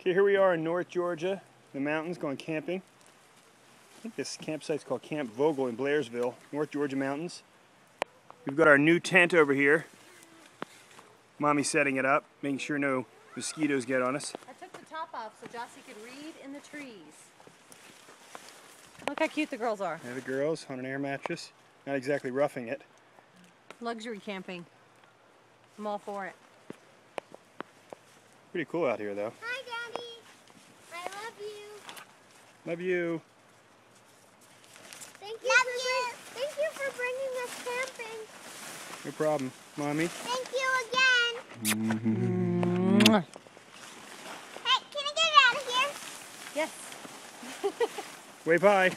Okay, here we are in North Georgia, the mountains, going camping. I think this campsite's called Camp Vogel in Blairsville, North Georgia mountains. We've got our new tent over here. Mommy's setting it up, making sure no mosquitoes get on us. I took the top off so Jossie could read in the trees. Look how cute the girls are. There the girls on an air mattress. Not exactly roughing it. Luxury camping. I'm all for it. Pretty cool out here, though. Hi, Daddy. I love you. Love you. Thank you for bringing us camping. No problem. Mommy? Thank you again. Mm-hmm. Hey, can I get out of here? Yes. Wave hi.